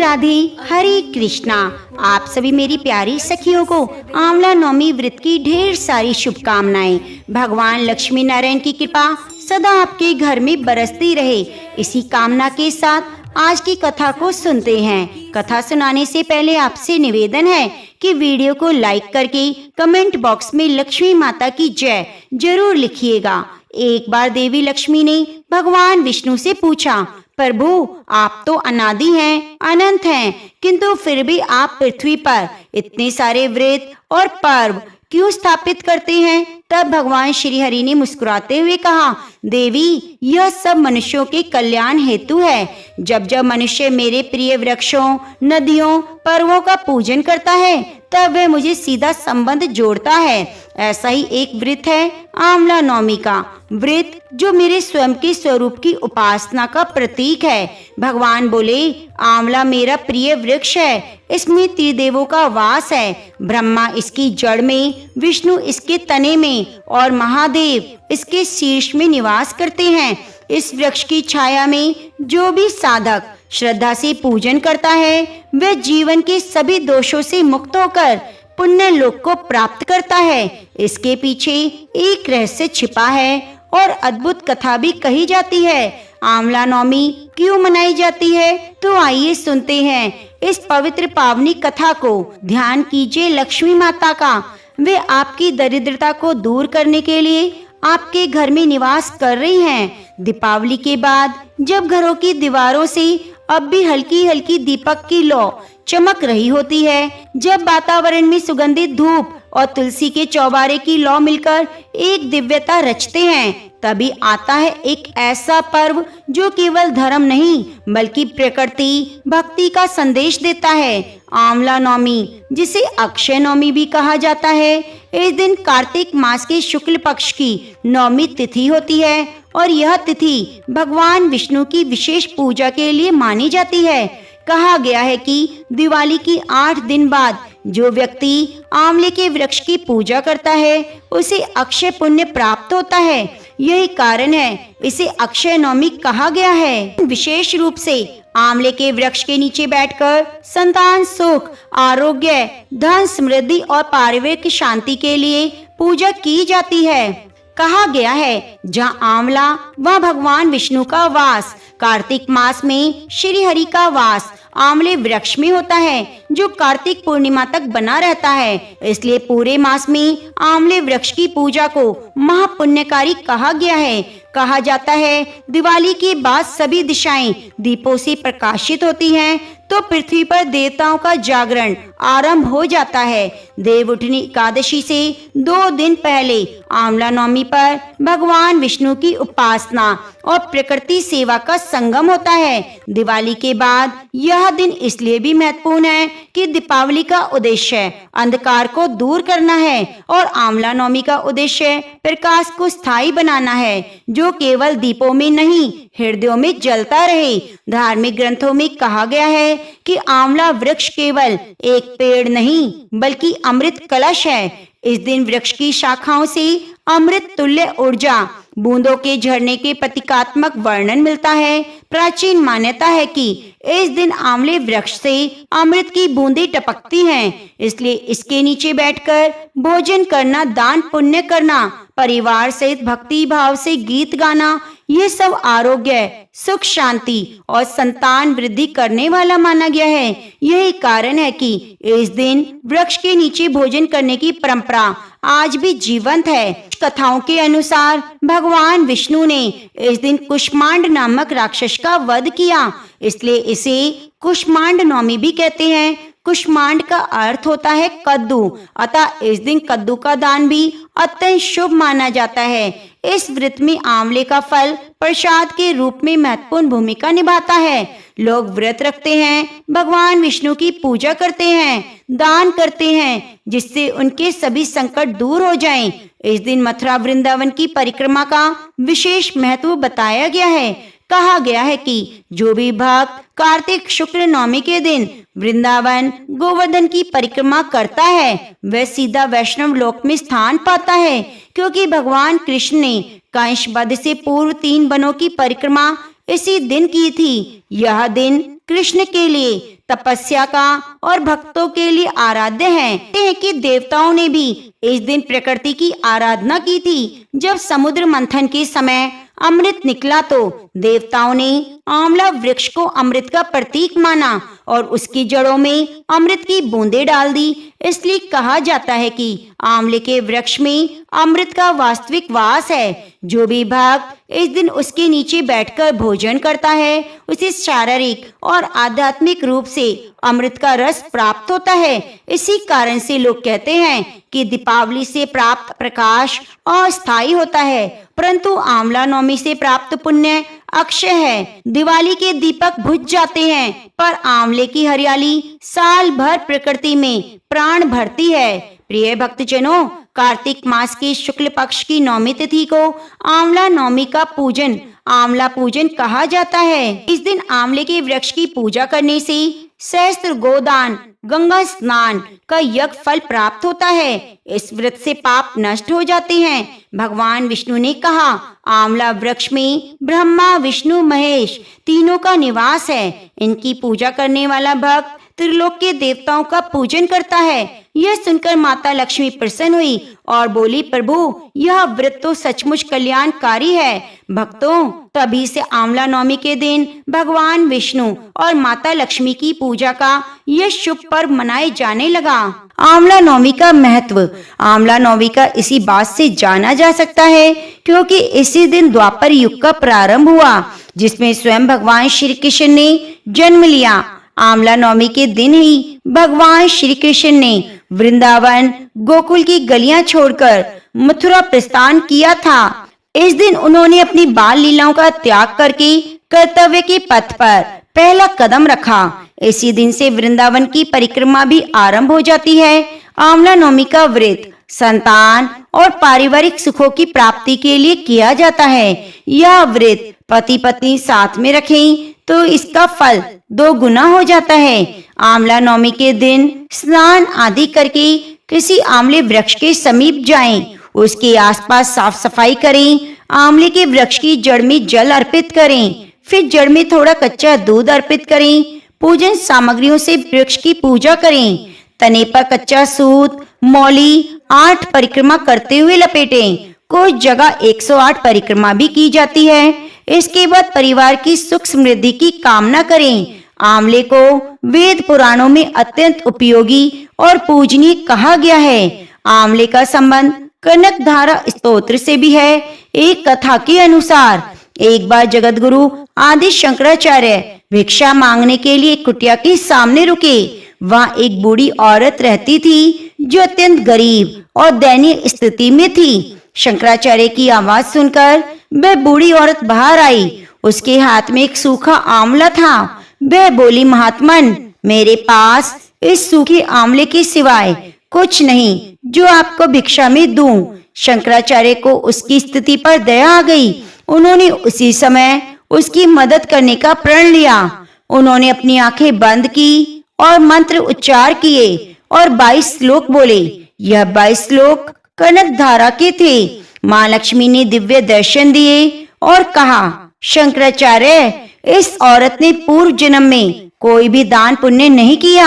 राधे हरे कृष्णा। आप सभी मेरी प्यारी सखियों को आंवला नवमी व्रत की ढेर सारी शुभकामनाएं। भगवान लक्ष्मी नारायण की कृपा सदा आपके घर में बरसती रहे, इसी कामना के साथ आज की कथा को सुनते हैं। कथा सुनाने से पहले आपसे निवेदन है कि वीडियो को लाइक करके कमेंट बॉक्स में लक्ष्मी माता की जय जरूर लिखिएगा। एक बार देवी लक्ष्मी ने भगवान विष्णु से पूछा, प्रभु आप तो अनादि हैं, अनंत हैं, किंतु फिर भी आप पृथ्वी पर इतने सारे व्रत और पर्व क्यों स्थापित करते हैं? तब भगवान श्री हरि ने मुस्कुराते हुए कहा, देवी यह सब मनुष्यों के कल्याण हेतु है। जब जब मनुष्य मेरे प्रिय वृक्षों, नदियों, पर्वों का पूजन करता है तब वह मुझे सीधा संबंध जोड़ता है। ऐसा ही एक व्रत है आंवला नवमी का व्रत, जो मेरे स्वयं के स्वरूप की उपासना का प्रतीक है। भगवान बोले, आंवला मेरा प्रिय वृक्ष है, इसमें त्रिदेवों का वास है। ब्रह्मा इसकी जड़ में, विष्णु इसके तने में और महादेव इसके शीर्ष में निवास करते हैं। इस वृक्ष की छाया में जो भी साधक श्रद्धा से पूजन करता है वह जीवन के सभी दोषों से मुक्त होकर पुण्य लोक को प्राप्त करता है। इसके पीछे एक रहस्य छिपा है और अद्भुत कथा भी कही जाती है। आंवला नवमी क्यों मनाई जाती है, तो आइए सुनते हैं इस पवित्र पावनी कथा को। ध्यान कीजिए लक्ष्मी माता का, वे आपकी दरिद्रता को दूर करने के लिए आपके घर में निवास कर रही हैं। दीपावली के बाद जब घरों की दीवारों से अब भी हल्की हल्की दीपक की लौ चमक रही होती है, जब वातावरण में सुगंधित धूप और तुलसी के चौबारे की लौ मिलकर एक दिव्यता रचते हैं, तभी आता है एक ऐसा पर्व जो केवल धर्म नहीं बल्कि प्रकृति भक्ति का संदेश देता है। आंवला नवमी, जिसे अक्षय नवमी भी कहा जाता है, इस दिन कार्तिक मास के शुक्ल पक्ष की नवमी तिथि होती है और यह तिथि भगवान विष्णु की विशेष पूजा के लिए मानी जाती है। कहा गया है कि दिवाली की 8 दिन बाद जो व्यक्ति आंवले के वृक्ष की पूजा करता है उसे अक्षय पुण्य प्राप्त होता है। यही कारण है इसे अक्षय नवमी कहा गया है। विशेष रूप से आंवले के वृक्ष के नीचे बैठकर संतान सुख, आरोग्य, धन, समृद्धि और पारिवारिक शांति के लिए पूजा की जाती है। कहा गया है जहाँ आंवला वहाँ भगवान विष्णु का वास। कार्तिक मास में श्री हरि का वास आंवले वृक्ष में होता है जो कार्तिक पूर्णिमा तक बना रहता है। इसलिए पूरे मास में आंवले वृक्ष की पूजा को महापुण्यकारी कहा गया है। कहा जाता है दिवाली के बाद सभी दिशाएं दीपों से प्रकाशित होती हैं तो पृथ्वी पर देवताओं का जागरण आरंभ हो जाता है। देवउठनी एकादशी से 2 दिन पहले आंवला नवमी पर भगवान विष्णु की उपासना और प्रकृति सेवा का संगम होता है। दिवाली के बाद यह दिन इसलिए भी महत्वपूर्ण है कि दीपावली का उद्देश्य अंधकार को दूर करना है और आंवला नवमी का उद्देश्य प्रकाश को स्थायी बनाना है, जो केवल दीपों में नहीं हृदयों में जलता रहे। धार्मिक ग्रंथों में कहा गया है कि आंवला वृक्ष केवल एक पेड़ नहीं बल्कि अमृत कलश है। इस दिन वृक्ष की शाखाओं से अमृत तुल्य ऊर्जा बूंदों के झरने के प्रतीकात्मक वर्णन मिलता है। प्राचीन मान्यता है कि इस दिन आंवले वृक्ष से अमृत की बूंदें टपकती हैं, इसलिए इसके नीचे बैठकर भोजन करना, दान पुण्य करना, परिवार सहित भक्ति भाव से गीत गाना, ये सब आरोग्य, सुख, शांति और संतान वृद्धि करने वाला माना गया है। यही कारण है कि इस दिन वृक्ष के नीचे भोजन करने की परंपरा आज भी जीवंत है। कथाओं के अनुसार भगवान विष्णु ने इस दिन कुष्मांड नामक राक्षस का वध किया, इसलिए इसे कुष्मांड नवमी भी कहते हैं। कुष्मांड का अर्थ होता है कद्दू, अतः इस दिन कद्दू का दान भी अत्यंत शुभ माना जाता है। इस व्रत में आंवले का फल प्रसाद के रूप में महत्वपूर्ण भूमिका निभाता है। लोग व्रत रखते हैं, भगवान विष्णु की पूजा करते हैं, दान करते हैं, जिससे उनके सभी संकट दूर हो जाएं। इस दिन मथुरा वृंदावन की परिक्रमा का विशेष महत्व बताया गया है। कहा गया है कि जो भी भक्त कार्तिक शुक्ल नवमी के दिन वृंदावन गोवर्धन की परिक्रमा करता है वह सीधा वैष्णव लोक में स्थान पाता है, क्योंकि भगवान कृष्ण ने कंस वध से पूर्व 3 वनों की परिक्रमा इसी दिन की थी। यह दिन कृष्ण के लिए तपस्या का और भक्तों के लिए आराध्य है। कहते हैं कि देवताओं ने भी इस दिन प्रकृति की आराधना की थी। जब समुद्र मंथन के समय अमृत निकला तो देवताओं ने आंवला वृक्ष को अमृत का प्रतीक माना और उसकी जड़ों में अमृत की बूंदें डाल दी। इसलिए कहा जाता है कि आंवले के वृक्ष में अमृत का वास्तविक वास है। जो भी भक्त इस दिन उसके नीचे बैठकर भोजन करता है उसे शारीरिक और आध्यात्मिक रूप से अमृत का रस प्राप्त होता है। इसी कारण से लोग कहते हैं कि दीपावली से प्राप्त प्रकाश अस्थायी होता है, परंतु आंवला नवमी से प्राप्त पुण्य अक्षय है। दिवाली के दीपक बुझ जाते हैं, पर आंवले की हरियाली साल भर प्रकृति में प्राण भरती है। प्रिय भक्तजनों, कार्तिक मास के शुक्ल पक्ष की नवमी तिथि को आंवला नवमी का पूजन आंवला पूजन कहा जाता है। इस दिन आंवले के वृक्ष की पूजा करने से सहस्त्र गोदान, गंगा स्नान का यज्ञ फल प्राप्त होता है। इस व्रत से पाप नष्ट हो जाते हैं। भगवान विष्णु ने कहा, आंवला वृक्ष में ब्रह्मा, विष्णु, महेश तीनों का निवास है। इनकी पूजा करने वाला भक्त त्रिलोक के देवताओं का पूजन करता है। यह सुनकर माता लक्ष्मी प्रसन्न हुई और बोली, प्रभु यह व्रत तो सचमुच कल्याणकारी है। भक्तों, तभी से आंवला नवमी के दिन भगवान विष्णु और माता लक्ष्मी की पूजा का यह शुभ पर्व मनाए जाने लगा। आंवला नवमी का महत्व आंवला नवमी का इसी बात से जाना जा सकता है क्योंकि इसी दिन द्वापर युग का प्रारंभ हुआ, जिसमें स्वयं भगवान श्री कृष्ण ने जन्म लिया। आंवला नवमी के दिन ही भगवान श्री कृष्ण ने वृंदावन गोकुल की गलियां छोड़कर मथुरा प्रस्थान किया था। इस दिन उन्होंने अपनी बाल लीलाओं का त्याग करके कर्तव्य के पथ पर पहला कदम रखा। इसी दिन से वृंदावन की परिक्रमा भी आरंभ हो जाती है। आंवला नवमी का व्रत संतान और पारिवारिक सुखों की प्राप्ति के लिए किया जाता है। यह व्रत पति पत्नी साथ में रखें तो इसका फल 2 गुना हो जाता है। आंवला नवमी के दिन स्नान आदि करके किसी आंवले वृक्ष के समीप जाएं, उसके आसपास साफ सफाई करें, आंवले के वृक्ष की जड़ में जल अर्पित करें, फिर जड़ में थोड़ा कच्चा दूध अर्पित करें। पूजन सामग्रियों से वृक्ष की पूजा करें। तने पर कच्चा सूत मौली 8 परिक्रमा करते हुए लपेटें। कुछ जगह 108 परिक्रमा भी की जाती है। इसके बाद परिवार की सुख समृद्धि की कामना करें। आंवले को वेद पुराणों में अत्यंत उपयोगी और पूजनीय कहा गया है। आंवले का संबंध कनकधारा स्तोत्र से भी है। एक कथा के अनुसार एक बार जगत गुरु आदि शंकराचार्य भिक्षा मांगने के लिए कुटिया के सामने रुके। वहाँ एक बूढ़ी औरत रहती थी जो अत्यंत गरीब और दयनीय स्थिति में थी। शंकराचार्य की आवाज सुनकर वह बूढ़ी औरत बाहर आई। उसके हाथ में एक सूखा आंवला था। वह बोली, महात्मन, मेरे पास इस सूखे आंवले के सिवाय कुछ नहीं जो आपको भिक्षा में दूं। शंकराचार्य को उसकी स्थिति पर दया आ गई। उन्होंने उसी समय उसकी मदद करने का प्रण लिया। उन्होंने अपनी आंखें बंद की और मंत्र उच्चार किए और 22 श्लोक बोले। यह 22 श्लोक कनकधारा के थे। माँ लक्ष्मी ने दिव्य दर्शन दिए और कहा, शंकराचार्य, इस औरत ने पूर्व जन्म में कोई भी दान पुण्य नहीं किया।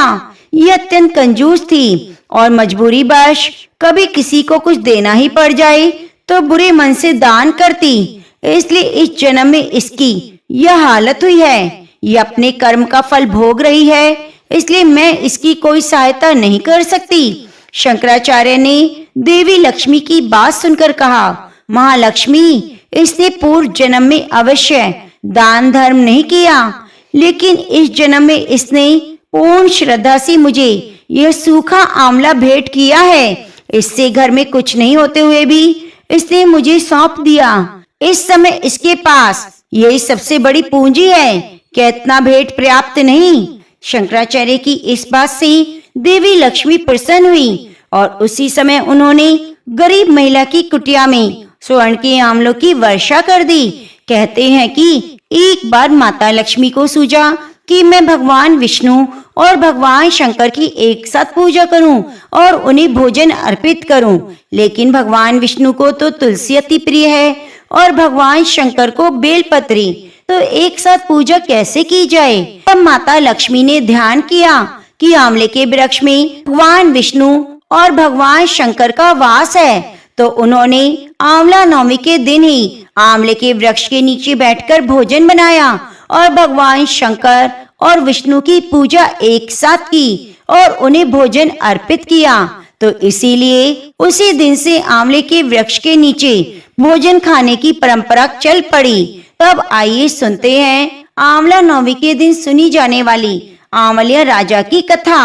यह अत्यंत कंजूस थी और मजबूरी वश कभी किसी को कुछ देना ही पड़ जाए तो बुरे मन से दान करती। इसलिए इस जन्म में इसकी यह हालत हुई है। यह अपने कर्म का फल भोग रही है, इसलिए मैं इसकी कोई सहायता नहीं कर सकती। शंकराचार्य ने देवी लक्ष्मी की बात सुनकर कहा, महालक्ष्मी, इसने पूर्व जन्म में अवश्य दान धर्म नहीं किया, लेकिन इस जन्म में इसने पूर्ण श्रद्धा से मुझे यह सूखा आंवला भेंट किया है। इससे घर में कुछ नहीं होते हुए भी इसने मुझे सौंप दिया। इस समय इसके पास यही सबसे बड़ी पूंजी है। क्या इतना भेंट पर्याप्त नहीं? शंकराचार्य की इस बात से देवी लक्ष्मी प्रसन्न हुई और उसी समय उन्होंने गरीब महिला की कुटिया में स्वर्ण के आंवलों की वर्षा कर दी। कहते हैं कि एक बार माता लक्ष्मी को सूझा कि मैं भगवान विष्णु और भगवान शंकर की एक साथ पूजा करूं और उन्हें भोजन अर्पित करूं, लेकिन भगवान विष्णु को तो तुलसी अति प्रिय है और भगवान शंकर को बेलपत्री तो एक साथ पूजा कैसे की जाए। तब माता लक्ष्मी ने ध्यान किया कि आंवले के वृक्ष में भगवान विष्णु और भगवान शंकर का वास है। तो उन्होंने आंवला नवमी के दिन ही आंवले के वृक्ष के नीचे बैठकर भोजन बनाया और भगवान शंकर और विष्णु की पूजा एक साथ की और उन्हें भोजन अर्पित किया। तो इसीलिए उसी दिन से आंवले के वृक्ष के नीचे भोजन खाने की परंपरा चल पड़ी। तब आइए सुनते हैं आंवला नवमी के दिन सुनी जाने वाली आंवलिया राजा की कथा।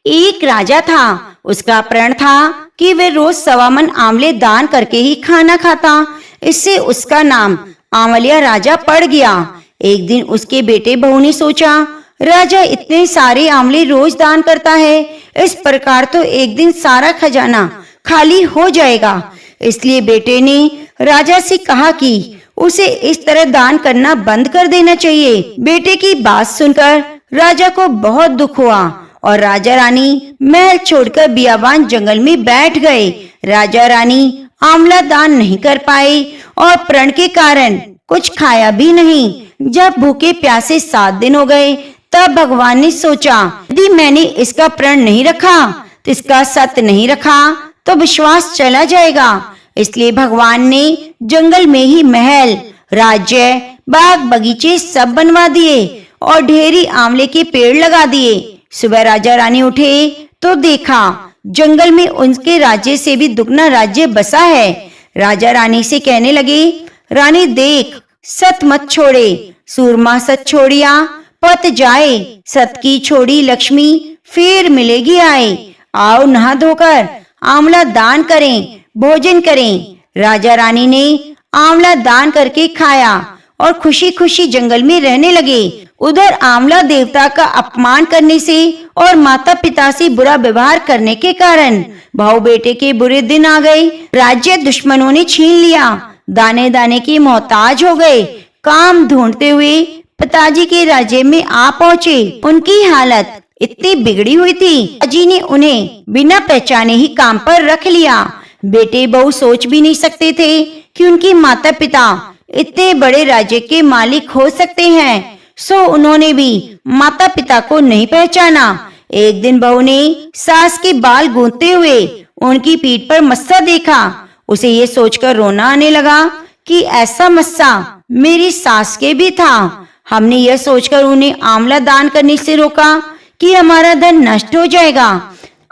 एक राजा था, उसका प्रण था कि वह रोज 1.25 मन आंवले दान करके ही खाना खाता। इससे उसका नाम आंवलिया राजा पड़ गया। एक दिन उसके बेटे बहू ने सोचा, राजा इतने सारे आंवले रोज दान करता है, इस प्रकार तो एक दिन सारा खजाना खाली हो जाएगा। इसलिए बेटे ने राजा से कहा कि उसे इस तरह दान करना बंद कर देना चाहिए। बेटे की बात सुनकर राजा को बहुत दुख हुआ और राजा रानी महल छोड़कर बियाबान जंगल में बैठ गए। राजा रानी आंवला दान नहीं कर पाए और प्रण के कारण कुछ खाया भी नहीं। जब भूखे प्यासे 7 दिन हो गए, तब भगवान ने सोचा, यदि मैंने इसका प्रण नहीं रखा, तो इसका सत्य नहीं रखा, तो विश्वास चला जाएगा। इसलिए भगवान ने जंगल में ही महल, राज्य, बाग बगीचे सब बनवा दिए और ढेरी आंवले के पेड़ लगा दिए। सुबह राजा रानी उठे तो देखा जंगल में उनके राज्य से भी दुगना राज्य बसा है। राजा रानी से कहने लगे, रानी देख, सत मत छोड़े, सूरमा सत छोड़िया पत जाए, सत की छोड़ी लक्ष्मी फिर मिलेगी आए। आओ नहा धोकर आंवला दान करें, भोजन करें। राजा रानी ने आंवला दान करके खाया और खुशी खुशी जंगल में रहने लगे। उधर आंवला देवता का अपमान करने से और माता पिता से बुरा व्यवहार करने के कारण भाऊ बेटे के बुरे दिन आ गए। राज्य दुश्मनों ने छीन लिया, दाने दाने की मोहताज हो गए। काम ढूंढते हुए पिताजी के राज्य में आ पहुँचे। उनकी हालत इतनी बिगड़ी हुई थी, अजी ने उन्हें बिना पहचाने ही काम पर रख लिया। बेटे बहू सोच भी नहीं सकते थे कि उनके माता पिता इतने बड़े राज्य के मालिक हो सकते हैं। सो उन्होंने भी माता पिता को नहीं पहचाना। एक दिन बहू ने सास के बाल गूंथते हुए उनकी पीठ पर मस्सा देखा। उसे ये सोचकर रोना आने लगा कि ऐसा मस्सा मेरी सास के भी था। हमने यह सोचकर उन्हें आंवला दान करने से रोका कि हमारा धन नष्ट हो जाएगा।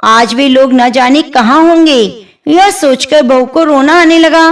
आज वे लोग न जाने कहाँ होंगे। यह सोचकर बहू को रोना आने लगा।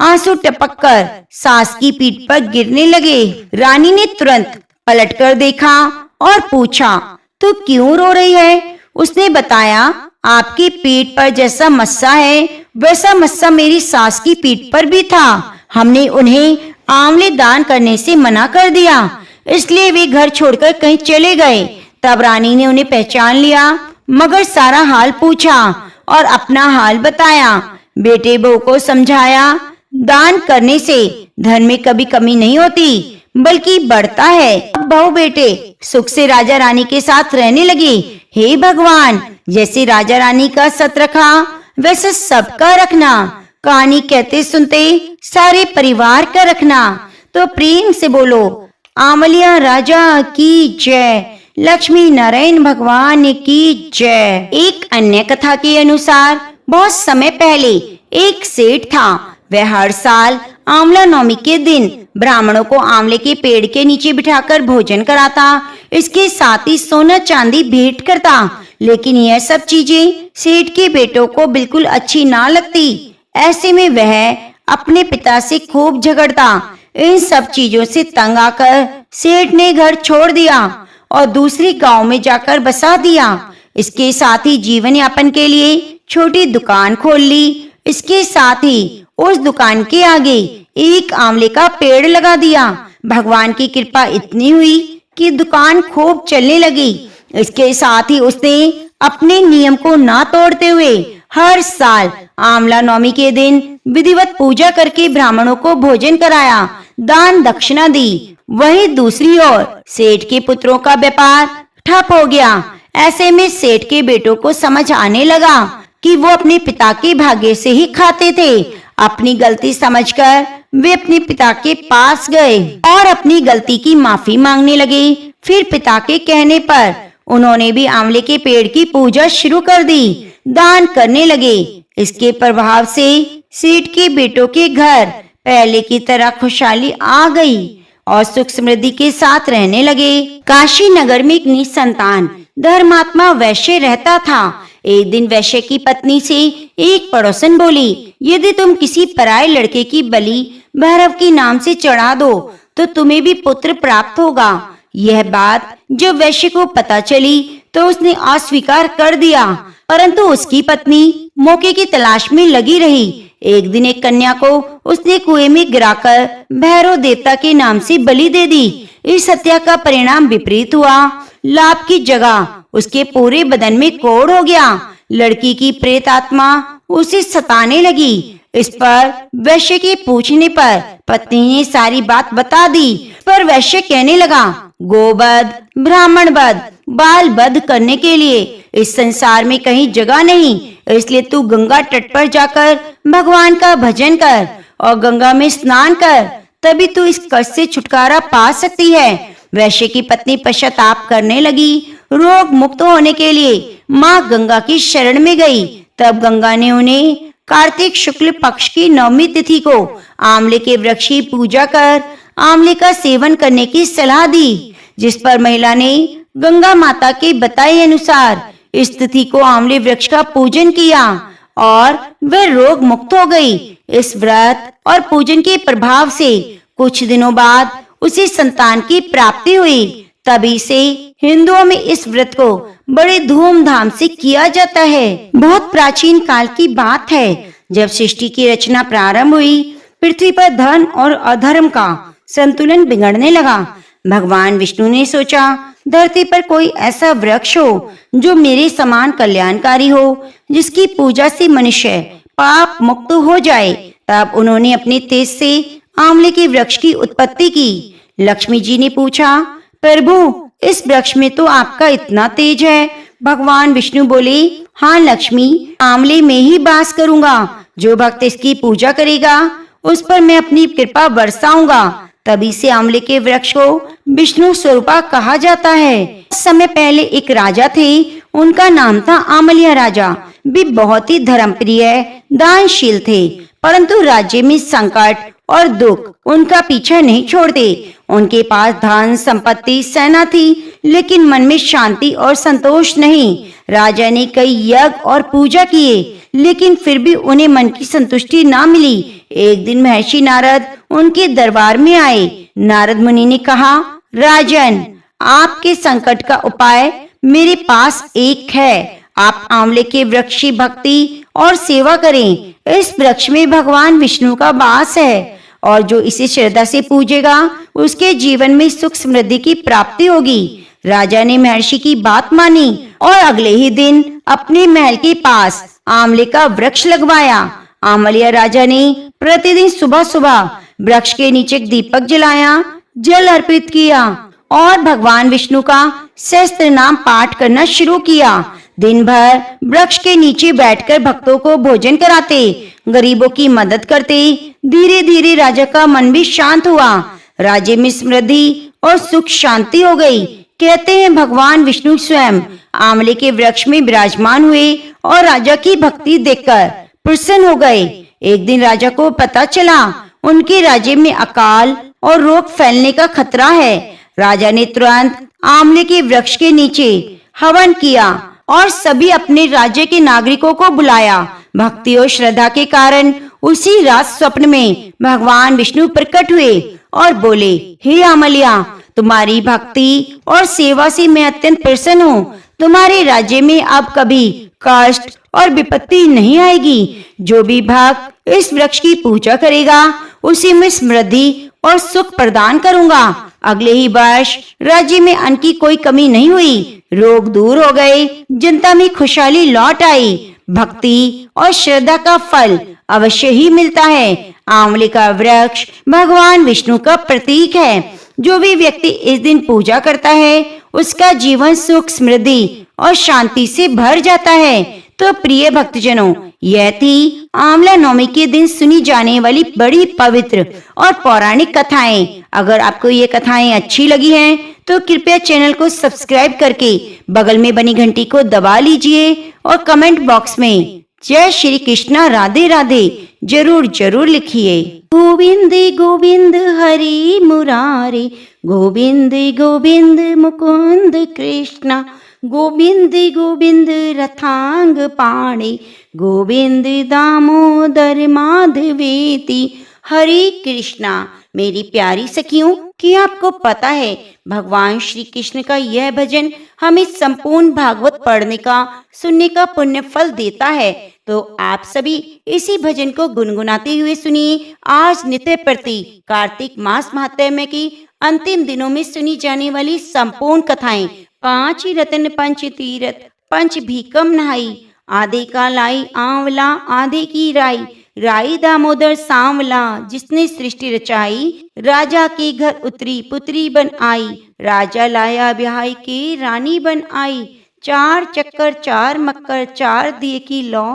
आंसू टपककर सास की पीठ पर गिरने लगे। रानी ने तुरंत पलटकर देखा और पूछा, तू क्यों रो रही है? उसने बताया, आपकी पीठ पर जैसा मस्सा है वैसा मस्सा मेरी सास की पीठ पर भी था। हमने उन्हें आंवले दान करने से मना कर दिया, इसलिए वे घर छोड़कर कहीं चले गए। तब रानी ने उन्हें पहचान लिया, मगर सारा हाल पूछा और अपना हाल बताया। बेटे बहू को समझाया, दान करने से धन में कभी कमी नहीं होती बल्कि बढ़ता है। बहू बेटे सुख से राजा रानी के साथ रहने लगे। हे भगवान, जैसे राजा रानी का सत रखा वैसे सबका रखना। कहानी कहते सुनते सारे परिवार का रखना। तो प्रेम से बोलो, आंवलिया राजा की जय, लक्ष्मी नारायण भगवान की जय। एक अन्य कथा के अनुसार बहुत समय पहले एक सेठ था। वह हर साल आंवला नवमी के दिन ब्राह्मणों को आंवले के पेड़ के नीचे बिठाकर भोजन कराता, इसके साथ ही सोना चांदी भेंट करता। लेकिन यह सब चीजें सेठ के बेटों को बिल्कुल अच्छी ना लगती। ऐसे में वह अपने पिता से खूब झगड़ता। इन सब चीजों से तंग आकर सेठ ने घर छोड़ दिया और दूसरी गांव में जाकर बसा दिया। इसके साथ ही जीवन यापन के लिए छोटी दुकान खोल ली। इसके साथ ही उस दुकान के आगे एक आंवले का पेड़ लगा दिया। भगवान की कृपा इतनी हुई कि दुकान खूब चलने लगी। इसके साथ ही उसने अपने नियम को ना तोड़ते हुए हर साल आंवला नवमी के दिन विधिवत पूजा करके ब्राह्मणों को भोजन कराया, दान दक्षिणा दी। वहीं दूसरी ओर सेठ के पुत्रों का व्यापार ठप हो गया। ऐसे में सेठ के बेटों को समझ आने लगा कि वो अपने पिता के भाग्य से ही खाते थे। अपनी गलती समझकर वे अपने पिता के पास गए और अपनी गलती की माफी मांगने लगे। फिर पिता के कहने पर उन्होंने भी आंवले के पेड़ की पूजा शुरू कर दी, दान करने लगे। इसके प्रभाव से सेठ के बेटों के घर पहले की तरह खुशहाली आ गई और सुख समृद्धि के साथ रहने लगे। काशी नगर में एक निसंतान धर्मात्मा वैश्य रहता था। एक दिन वैश्य की पत्नी से एक पड़ोसन बोली, यदि तुम किसी पराये लड़के की बलि भैरव के नाम से चढ़ा दो तो तुम्हें भी पुत्र प्राप्त होगा। यह बात जब वैश्य को पता चली तो उसने अस्वीकार कर दिया, परंतु उसकी पत्नी मौके की तलाश में लगी रही। एक दिन एक कन्या को उसने कुएं में गिराकर भैरव देवता के नाम से बलि दे दी। इस हत्या का परिणाम विपरीत हुआ। लाभ की जगह उसके पूरे बदन में कोढ़ हो गया। लड़की की प्रेत आत्मा उसे सताने लगी। इस पर वैश्य के पूछने पर पत्नी ने सारी बात बता दी। पर वैश्य कहने लगा, गोवध ब्राह्मण वध बाल वध करने के लिए इस संसार में कहीं जगह नहीं, इसलिए तू गंगा तट पर जाकर भगवान का भजन कर और गंगा में स्नान कर, तभी तू इस कष्ट से छुटकारा पा सकती है। वैश्य की पत्नी पश्चाताप करने लगी। रोग मुक्त होने के लिए माँ गंगा की शरण में गई। तब गंगा ने उन्हें कार्तिक शुक्ल पक्ष की 9वीं तिथि को आंवले के वृक्ष की पूजा कर आंवले का सेवन करने की सलाह दी, जिस पर महिला ने गंगा माता के बताए अनुसार इस तिथि को आंवले वृक्ष का पूजन किया और वह रोग मुक्त हो गई। इस व्रत और पूजन के प्रभाव से कुछ दिनों बाद उसे संतान की प्राप्ति हुई। तभी से हिंदुओं में इस व्रत को बड़े धूमधाम से किया जाता है। बहुत प्राचीन काल की बात है, जब सृष्टि की रचना प्रारंभ हुई, पृथ्वी पर धर्म और अधर्म का संतुलन बिगड़ने लगा। भगवान विष्णु ने सोचा, धरती पर कोई ऐसा वृक्ष हो जो मेरे समान कल्याणकारी हो, जिसकी पूजा से मनुष्य पाप मुक्त हो जाए। तब उन्होंने अपने तेज से आंवले के वृक्ष की उत्पत्ति की। लक्ष्मी जी ने पूछा, प्रभु इस वृक्ष में तो आपका इतना तेज है। भगवान विष्णु बोले, हाँ लक्ष्मी, आंवले में ही वास करूंगा। जो भक्त इसकी पूजा करेगा उस पर मैं अपनी कृपा बरसाऊंगा। तभी से आंवले के वृक्ष को विष्णु स्वरूपा कहा जाता है। कुछ समय पहले एक राजा थे, उनका नाम था आमलिया राजा। वे बहुत ही धर्मप्रिय दानशील थे, परंतु राज्य में संकट और दुख उनका पीछा नहीं छोड़ते। उनके पास धन संपत्ति सेना थी, लेकिन मन में शांति और संतोष नहीं। राजा ने कई यज्ञ और पूजा किए, लेकिन फिर भी उन्हें मन की संतुष्टि ना मिली। एक दिन महर्षि नारद उनके दरबार में आए। नारद मुनि ने कहा, राजन, आपके संकट का उपाय मेरे पास एक है। आप आंवले के वृक्ष की भक्ति और सेवा करें। इस वृक्ष में भगवान विष्णु का वास है और जो इसे श्रद्धा से पूजेगा उसके जीवन में सुख समृद्धि की प्राप्ति होगी। राजा ने महर्षि की बात मानी और अगले ही दिन अपने महल के पास आंवले का वृक्ष लगवाया। आमलिया राजा ने प्रतिदिन सुबह सुबह वृक्ष के नीचे एक दीपक जलाया, जल अर्पित किया और भगवान विष्णु का सहस्त्र नाम पाठ करना शुरू किया। दिन भर वृक्ष के नीचे बैठकर भक्तों को भोजन कराते, गरीबों की मदद करते। धीरे धीरे राजा का मन भी शांत हुआ। राज्य में समृद्धि और सुख शांति हो गई। कहते हैं भगवान विष्णु स्वयं आंवले के वृक्ष में विराजमान हुए और राजा की भक्ति देखकर प्रसन्न हो गए। एक दिन राजा को पता चला उनके राज्य में अकाल और रोग फैलने का खतरा है। राजा ने तुरंत आंवले के वृक्ष के नीचे हवन किया और सभी अपने राज्य के नागरिकों को बुलाया। भक्ति और श्रद्धा के कारण उसी रात स्वप्न में भगवान विष्णु प्रकट हुए और बोले, हे आमलिया, तुम्हारी भक्ति और सेवा से मैं अत्यंत प्रसन्न हूँ। तुम्हारे राज्य में अब कभी कष्ट और विपत्ति नहीं आएगी। जो भी भक्त इस वृक्ष की पूजा करेगा उसे मैं समृद्धि और सुख प्रदान करूंगा। अगले ही वर्ष राज्य में अन्न की कोई कमी नहीं हुई। रोग दूर हो गए, जनता में खुशहाली लौट आई। भक्ति और श्रद्धा का फल अवश्य ही मिलता है। आंवले का वृक्ष भगवान विष्णु का प्रतीक है। जो भी व्यक्ति इस दिन पूजा करता है उसका जीवन सुख समृद्धि और शांति से भर जाता है। तो प्रिय भक्तजनों, यह थी आंवला नवमी के दिन सुनी जाने वाली बड़ी पवित्र और पौराणिक कथाएं। अगर आपको ये कथाएं अच्छी लगी हैं तो कृपया चैनल को सब्सक्राइब करके बगल में बनी घंटी को दबा लीजिए और कमेंट बॉक्स में जय श्री कृष्णा राधे राधे जरूर जरूर लिखिए। गोविंद गोविंद हरि मुरारे, गोविंद गोविंद मुकुंद कृष्णा, गोविंद गोविंद रथांग पाणे, गोविंद दामोदर माधवेति। हरे कृष्णा। मेरी प्यारी सखियों, कि आपको पता है भगवान श्री कृष्ण का यह भजन हमें संपूर्ण भागवत पढ़ने का सुनने का पुण्य फल देता है। तो आप सभी इसी भजन को गुनगुनाते हुए सुनिए। आज नित्य प्रति कार्तिक मास महात्म्य की अंतिम दिनों में सुनी जाने वाली संपूर्ण कथाएं। 5 रतन पंच तीरथ पंच भीकम नहाई, आधे का लाई आंवला आधे की राई, राई दामोदर सांवला जिसने सृष्टि रचाई, राजा के घर उतरी पुत्री बन आई, राजा लाया ब्याह के रानी बन आई, 4 चक्कर 4 मक्कर 4 दिए की लौ।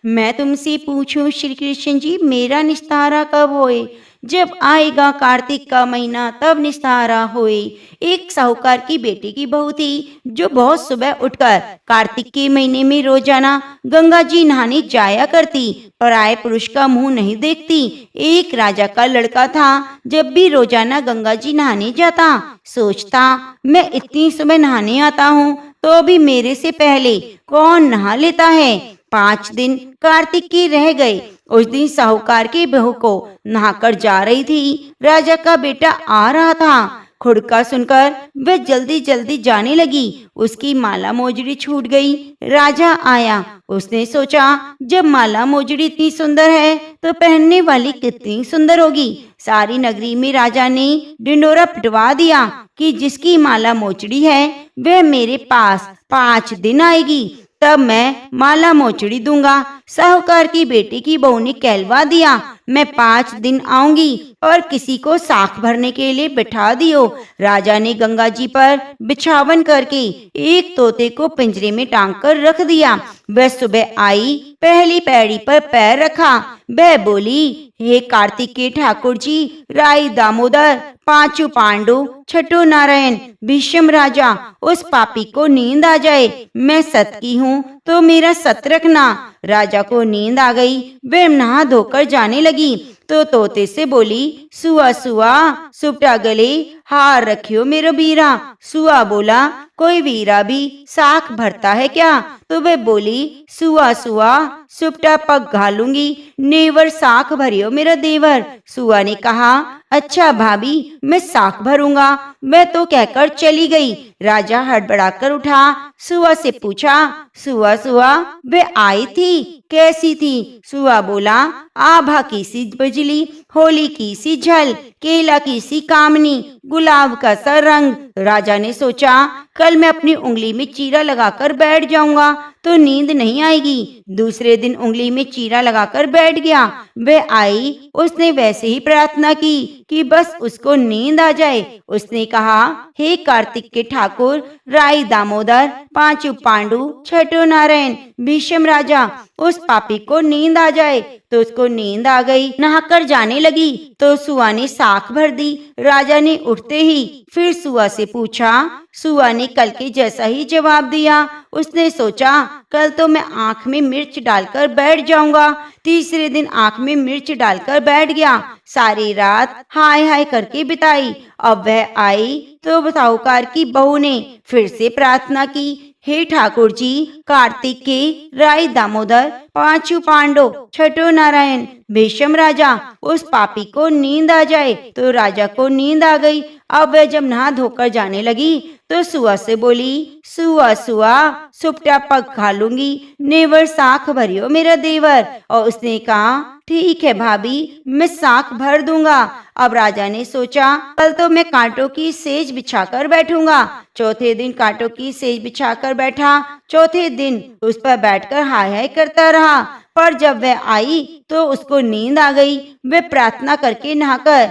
मैं तुमसे पूछूं श्री कृष्ण जी, मेरा निस्तारा कब होए? जब आएगा कार्तिक का महीना तब निस्तारा होए। एक साहूकार की बेटी की बहू थी जो बहुत सुबह उठकर कार्तिक के महीने में रोजाना गंगा जी नहाने जाया करती, पराये पुरुष का मुंह नहीं देखती। एक राजा का लड़का था, जब भी रोजाना गंगा जी नहाने जाता सोचता, मैं इतनी सुबह नहाने आता हूँ तो भी मेरे से पहले कौन नहा लेता है। 5 दिन कार्तिक के रह गए। उस दिन साहूकार की बहू को नहाकर जा रही थी। राजा का बेटा आ रहा था। खुड़का सुनकर वह जल्दी जल्दी जाने लगी। उसकी माला मोजड़ी छूट गई। राजा आया। उसने सोचा, जब माला मोजड़ी इतनी सुंदर है तो पहनने वाली कितनी सुंदर होगी। सारी नगरी में राजा ने ढिंडोरा पिटवा दिया कि जिसकी माला मोचड़ी है वह मेरे पास 5 दिन आएगी, तब मैं माला मोचड़ी दूंगा। साहूकार की बेटी की बहू ने कहलवा दिया, मैं 5 दिन आऊंगी और किसी को साख भरने के लिए बिठा दियो। राजा ने गंगा जी पर बिछावन करके एक तोते को पिंजरे में टांग कर रख दिया। वह सुबह आई, पहली पैड़ी पर पैर रखा। वह बोली, हे कार्तिक के ठाकुर जी, राई दामोदर, 5 पांडु, छठो नारायण, भीष्म राजा, उस पापी को नींद आ जाए। मैं सत की हूँ तो मेरा सत रखना। राजा को नींद आ गई। वह नहा धोकर जाने लगी तो तोते से बोली, सुआ सुआ सुपटा गले हार रखियो मेरो बीरा। सुआ बोला, कोई वीरा भी साख भरता है क्या? तो वह बोली, सुआ सुआ सुपटा पग घालूंगी, नेवर साख भरियो मेरा देवर। सुआ ने कहा, अच्छा भाभी, मैं साख भरूंगा। वह तो कहकर चली गई। राजा हड़बड़ाकर उठा, सुआ से पूछा, सुआ सुआ वह आई थी, कैसी थी? सुआ बोला, आभा की सी बिजली, होली की सी झल, केला की सी कामनी, गुलाब का सा रंग। राजा ने सोचा, कल मैं अपनी उंगली में चीरा लगाकर बैठ जाऊंगा तो नींद नहीं आएगी। दूसरे दिन उंगली में चीरा लगाकर बैठ गया। वह आई, उसने वैसे ही प्रार्थना की कि बस उसको नींद आ जाए। उसने कहा, हे कार्तिक के ठाकुर, राई दामोदर, 5 पांडु, छठो नारायण, भीष्म राजा, उस पापी को नींद आ जाए। तो उसको नींद आ गई। नहाकर जाने लगी तो सुआ ने साख भर दी। राजा ने उठते ही फिर सुआ से पूछा। सुआ ने कल के जैसा ही जवाब दिया। उसने सोचा, कल तो मैं आंख में मिर्च डालकर बैठ जाऊंगा। तीसरे दिन आंख में मिर्च डालकर बैठ गया। सारी रात हाय हाय करके बिताई। अब वह आई तो साहूकार की बहू ने फिर से प्रार्थना की, हे ठाकुर जी, कार्तिक के, राई दामोदर, 5 पांडव, छठो नारायण, भीष्म राजा, उस पापी को नींद आ जाए। तो राजा को नींद आ गई। अब वह जब नहा धोकर जाने लगी तो सुआ से बोली, सुआ सुआ सुपटा पग घालूंगी, नेवर साख भरियो मेरा देवर। और उसने कहा, ठीक है भाभी, मैं साख भर दूंगा। अब राजा ने सोचा, कल तो मैं कांटों की सेज बिछाकर बैठूंगा। चौथे दिन कांटों की सेज बिछाकर बैठा। चौथे दिन उस पर बैठकर हाय हाय करता रहा। पर जब वह आई तो उसको नींद आ गई। वह प्रार्थना करके नहाकर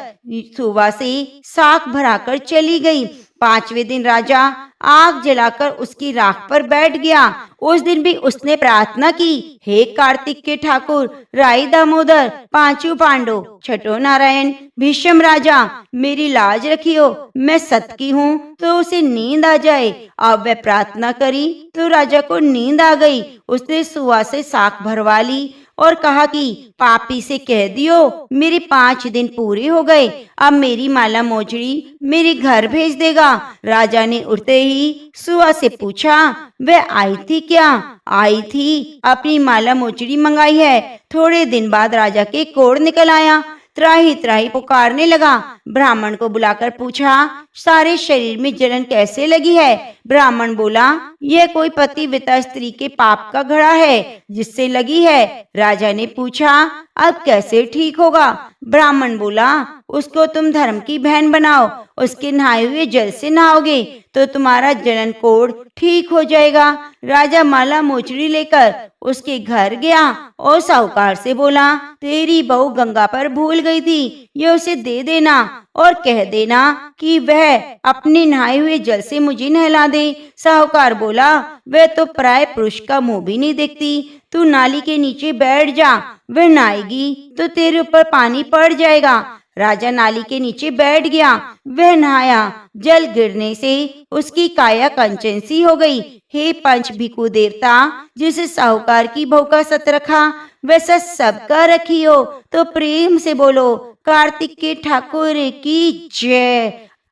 सुबह से साख भराकर चली गई। 5वें दिन राजा आग जलाकर उसकी राख पर बैठ गया। उस दिन भी उसने प्रार्थना की, हे कार्तिक के ठाकुर, राई दामोदर, पांचों पांडव, छठो नारायण, भीष्म राजा, मेरी लाज रखियो। मैं सत की हूँ तो उसे नींद आ जाए। अब वह प्रार्थना करी तो राजा को नींद आ गई। उसने सुआ से साख भरवा ली और कहा कि पापी से कह दियो मेरे 5 दिन पूरे हो गए, अब मेरी माला मोजड़ी मेरे घर भेज देगा। राजा ने उठते ही सुआ से पूछा, वह आई थी क्या? आई थी, अपनी माला मोजड़ी मंगाई है। थोड़े दिन बाद राजा के कोढ़ निकल आया, त्राही त्राही पुकारने लगा। ब्राह्मण को बुलाकर पूछा, सारे शरीर में जलन कैसे लगी है? ब्राह्मण बोला, यह कोई पतिव्रता स्त्री के पाप का घड़ा है जिससे लगी है। राजा ने पूछा, अब कैसे ठीक होगा? ब्राह्मण बोला, उसको तुम धर्म की बहन बनाओ, उसके नहाए हुए जल से नहाओगे तो तुम्हारा जलन कोढ़ ठीक हो जाएगा। राजा माला मोचड़ी लेकर उसके घर गया और साहूकार से बोला, तेरी बहू गंगा पर भूल गई थी, ये उसे दे देना और कह देना कि वह अपने नहाए हुए जल से मुझे नहला दे। साहूकार बोला, वह तो पराये पुरुष का मुंह भी नहीं देखती, तू नाली के नीचे बैठ जा, वह नहाएगी तो तेरे ऊपर पानी पड़ जाएगा। राजा नाली के नीचे बैठ गया, वह नहाया, जल गिरने से उसकी काया कंचन सी हो गई। हे पंच भिखु देवता, जिस साहूकार की बहू का सत रखा वैसा सबका रखियो, तो प्रेम से बोलो कार्तिक के ठाकुर की जय।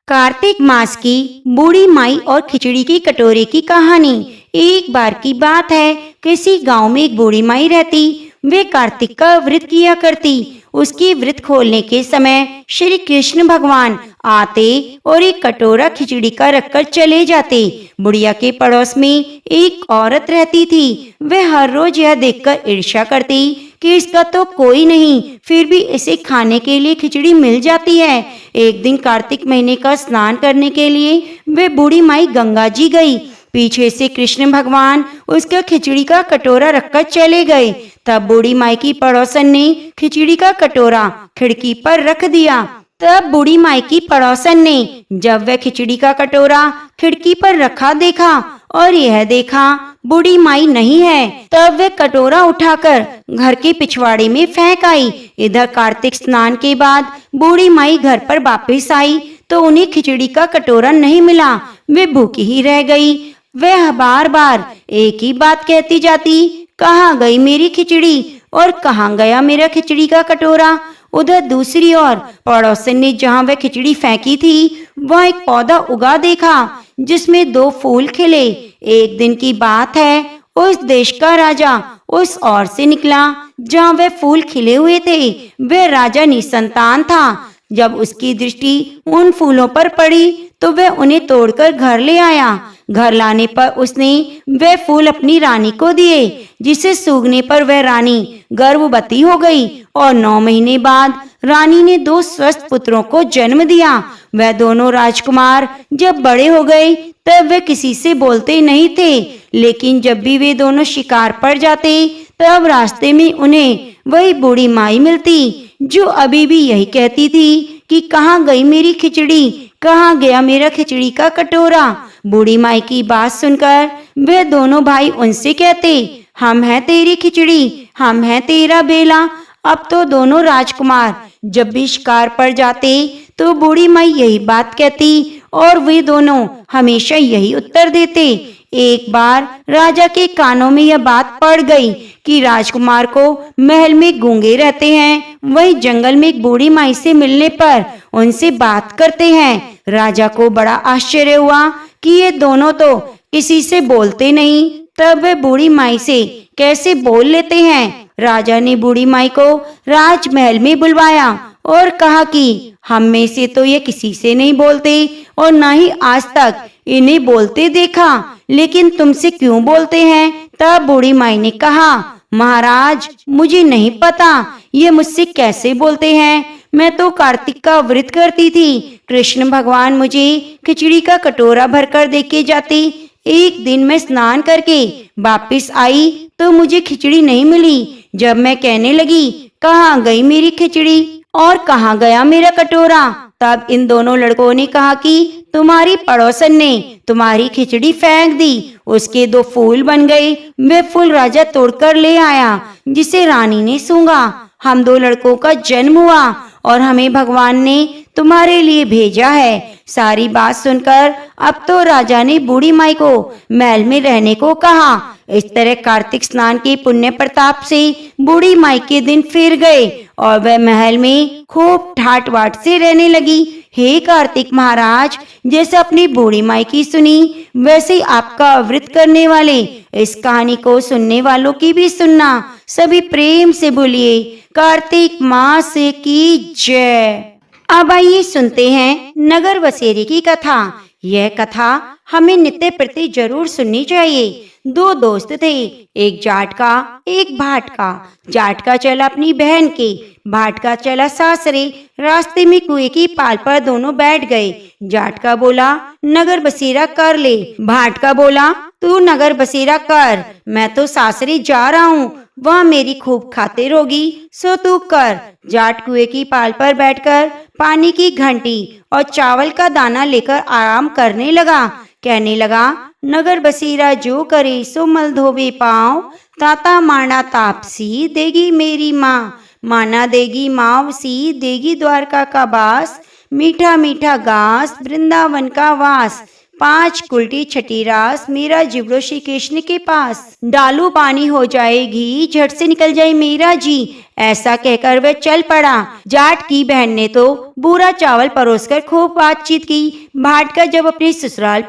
कार्तिक मास की बूढ़ी माई और खिचड़ी की कटोरे की कहानी। एक बार की बात है, किसी गांव में एक बूढ़ी माई रहती। वे कार्तिक का व्रत किया करती। उसकी व्रत खोलने के समय श्री कृष्ण भगवान आते और एक कटोरा खिचड़ी का रखकर चले जाते। बुढ़िया के पड़ोस में एक औरत रहती थी। वह हर रोज यह देखकर ईर्ष्या करती कि इसका तो कोई नहीं, फिर भी इसे खाने के लिए खिचड़ी मिल जाती है। एक दिन कार्तिक महीने का स्नान करने के लिए वे बूढ़ी माई गंगा जी गई। पीछे से कृष्ण भगवान उसका खिचड़ी का कटोरा रखकर चले गए। तब बूढ़ी माई की पड़ोसन ने खिचड़ी का कटोरा खिड़की पर रख दिया। तब बूढ़ी माई की पड़ोसन ने जब वह खिचड़ी का कटोरा खिड़की पर रखा देखा और यह देखा बूढ़ी माई नहीं है, तब वह कटोरा उठाकर घर के पिछवाड़े में फेंक आई। इधर कार्तिक स्नान के बाद बूढ़ी माई घर पर वापस आई तो उन्हें खिचड़ी का कटोरा नहीं मिला। वे भूखी ही रह गई। वह बार बार एक ही बात कहती जाती, कहाँ गई मेरी खिचड़ी और कहाँ गया मेरा खिचड़ी का कटोरा। उधर दूसरी ओर पड़ोसन ने जहाँ वह खिचड़ी फेंकी थी वह एक पौधा उगा देखा जिसमें 2 फूल खिले। एक दिन की बात है, उस देश का राजा उस ओर से निकला जहाँ वह फूल खिले हुए थे। वह राजा निसंतान था। जब उसकी दृष्टि उन फूलों पर पड़ी तो वह उन्हें तोड़कर घर ले आया। घर लाने पर उसने वह फूल अपनी रानी को दिए, जिसे सूखने पर वह रानी गर्भवती हो गई और 9 महीने बाद रानी ने 2 स्वस्थ पुत्रों को जन्म दिया। वह दोनों राजकुमार जब बड़े हो गए तब वे किसी से बोलते नहीं थे, लेकिन जब भी वे दोनों शिकार पर जाते तब रास्ते में उन्हें वही बूढ़ी माई मिलती जो अभी भी यही कहती थी कि कहाँ गई मेरी खिचड़ी, कहाँ गया मेरा खिचड़ी का कटोरा। बूढ़ी माई की बात सुनकर वे दोनों भाई उनसे कहते, हम हैं तेरी खिचड़ी, हम हैं तेरा बेला। अब तो दोनों राजकुमार जब भी शिकार पर जाते तो बूढ़ी माई यही बात कहती और वे दोनों हमेशा यही उत्तर देते। एक बार राजा के कानों में यह बात पड़ गई कि राजकुमार को महल में गूंगे रहते हैं, वही जंगल में एक बूढ़ी माई से मिलने पर उनसे बात करते हैं। राजा को बड़ा आश्चर्य हुआ कि ये दोनों तो किसी से बोलते नहीं, तब वे बूढ़ी माई से कैसे बोल लेते हैं। राजा ने बूढ़ी माई को राजमहल में बुलवाया और कहा कि हम में से तो ये किसी से नहीं बोलते और ना ही आज तक इन्हें बोलते देखा, लेकिन तुमसे क्यों बोलते हैं। तब बूढ़ी माई ने कहा, महाराज मुझे नहीं पता ये मुझसे कैसे बोलते हैं, मैं तो कार्तिक का व्रत करती थी। कृष्ण भगवान मुझे खिचड़ी का कटोरा भरकर देके जाते। एक दिन मैं स्नान करके वापिस आई तो मुझे खिचड़ी नहीं मिली। जब मैं कहने लगी कहाँ गई मेरी खिचड़ी और कहाँ गया मेरा कटोरा, तब इन दोनों लड़कों ने कहा कि तुम्हारी पड़ोसन ने तुम्हारी खिचड़ी फेंक दी, उसके 2 फूल बन गए। वे फूल राजा तोड़कर ले आया, जिसे रानी ने सूंघा। हम 2 लड़कों का जन्म हुआ और हमें भगवान ने तुम्हारे लिए भेजा है। सारी बात सुनकर अब तो राजा ने बूढ़ी माई को महल में रहने को कहा। इस तरह कार्तिक स्नान के पुण्य प्रताप से बूढ़ी माई के दिन फिर गए और वह महल में खूब ठाट बाट से रहने लगी। हे कार्तिक महाराज, जैसे अपनी बूढ़ी माई की सुनी, वैसे ही आपका व्रत करने वाले इस कहानी को सुनने वालों की भी सुनना। सभी प्रेम से बोलिए कार्तिक मास की जय। अब आइए सुनते हैं नगर बसेरे की कथा। यह कथा हमें नित्य प्रति जरूर सुननी चाहिए। 2 दोस्त थे, एक जाट का एक भाट का। जाट का चला अपनी बहन के, भाट का चला सासरे। रास्ते में कुएं की पाल पर दोनों बैठ गए। जाट का बोला नगर बसेरा कर ले, भाट का बोला तू नगर बसेरा कर, मैं तो सासरे जा रहा हूँ, वह मेरी खूब खातिर होगी, सो तू कर। जाट कुएं की पाल पर बैठकर पानी की घंटी और चावल का दाना लेकर आराम करने लगा। कहने लगा नगर बसेरा जो करे सो मल धोबे पाँव, ताता माना तापसी देगी मेरी माँ, माना देगी मावसी देगी द्वारका का बास, मीठा मीठा घास वृंदावन का वास, 5 कुल्टी छठी रास मेरा जिब्रो श्री कृष्ण के पास, डालू पानी हो जाएगी झट से निकल जाए मेरा जी। ऐसा कहकर वह चल पड़ा। जाट की बहन ने तो बुरा चावल परोसकर खूब बातचीत की। भाट का जब अपने ससुराल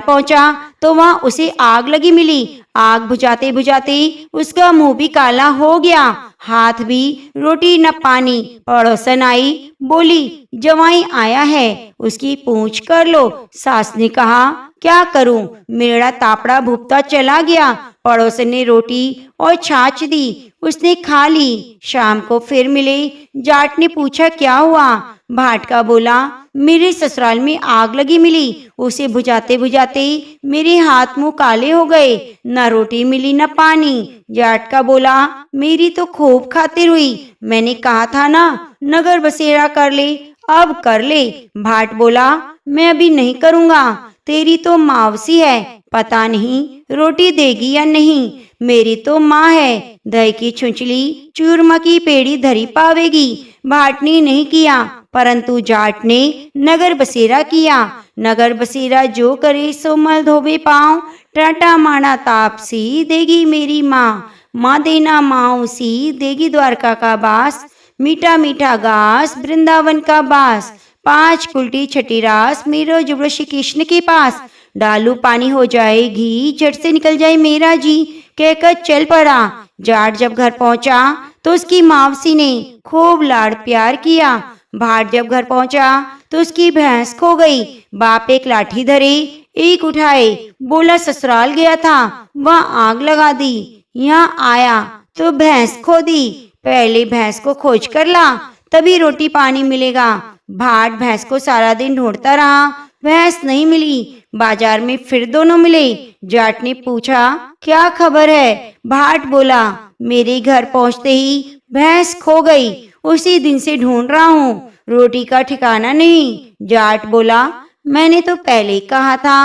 पहुंचा तो वहां उसे आग लगी मिली। आग बुझाते बुझाते उसका मुंह भी काला हो गया, हाथ भी रोटी न पानी। पड़ोसन आई, बोली जवाई आया है, उसकी पूछ कर लो। सास ने कहा क्या करूं, मेरा तापड़ा भुगता चला गया। पड़ोसन ने रोटी और छाछ दी, उसने खा ली। शाम को फिर मिले। जाट ने पूछा क्या हुआ। भाट का बोला मेरे ससुराल में आग लगी मिली, उसे बुझाते बुझाते मेरे हाथ मुंह काले हो गए, न रोटी मिली न पानी। जाट का बोला मेरी तो खूब खातिर हुई, मैंने कहा था ना नगर बसेरा कर ले, अब कर ले। भाट बोला मैं अभी नहीं करूँगा, तेरी तो मावसी है, पता नहीं रोटी देगी या नहीं। मेरी तो माँ है, दही की छुंचली चूरमा की पेड़ी धरी पावेगी। भाट ने नहीं किया, परंतु जाट ने नगर बसेरा किया। नगर बसेरा जो करे सो मल धोबे पाँव, टाटा माना तापसी देगी मेरी माँ, माँ देना माऊसी देगी द्वारका का बास, मीठा मीठा घास वृंदावन का बास, 5 कुल्टी छठी रास मेरो जुबड़ो श्री कृष्ण के पास, डालू पानी हो जाएगी झट से निकल जाए मेरा जी। कहकर चल पड़ा। जाट जब घर पहुंचा तो उसकी मावसी ने खूब लाड़ प्यार किया। भाट जब घर पहुंचा तो उसकी भैंस खो गई। बाप एक लाठी धरे, एक उठाए, बोला ससुराल गया था, वहाँ आग लगा दी, यहाँ आया तो भैंस खो दी, पहले भैंस को खोज कर ला, तभी रोटी पानी मिलेगा। भाट भैंस को सारा दिन ढूंढता रहा, भैंस नहीं मिली। बाजार में फिर दोनों मिले। जाट ने पूछा क्या खबर है। भाट बोला मेरे घर पहुंचते ही भैंस खो गई, उसी दिन से ढूंढ रहा हूँ, रोटी का ठिकाना नहीं। जाट बोला मैंने तो पहले ही कहा था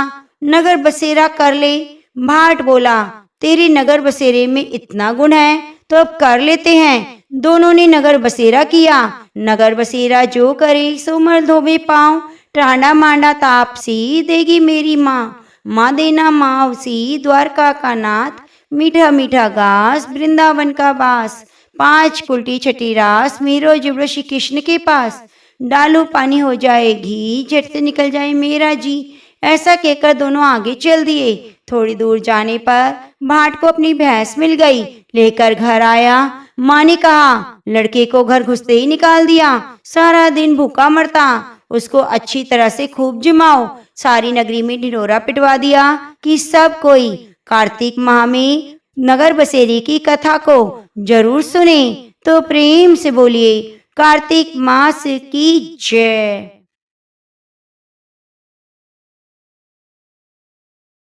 नगर बसेरा कर ले। भाट बोला तेरे नगर बसेरे में इतना गुण है तो अब कर लेते हैं। दोनों ने नगर बसेरा किया। नगर बसेरा जो करे सो मल धोबे पाँव, टांडा मांडा तापसी देगी मेरी माँ, माँ देना मावसी द्वारका का नाथ, मीठा मीठा घास वृंदावन का बास, 5 कुल्टी छठी रास मेरो जुबड़ो श्री कृष्ण के पास, डालू पानी हो जाएगी झट से निकल जाए मेरा जी। ऐसा कहकर दोनों आगे चल दिए। थोड़ी दूर जाने पर भाट को अपनी भैंस मिल गई। लेकर घर आया। माँ ने कहा लड़के को घर घुसते ही निकाल दिया, सारा दिन भूखा मरता, उसको अच्छी तरह से खूब जिमाओ। सारी नगरी में ढिढोरा पिटवा दिया कि सब कोई कार्तिक माह में नगर बसेरे की कथा को जरूर सुने। तो प्रेम से बोलिए कार्तिक मास की जय।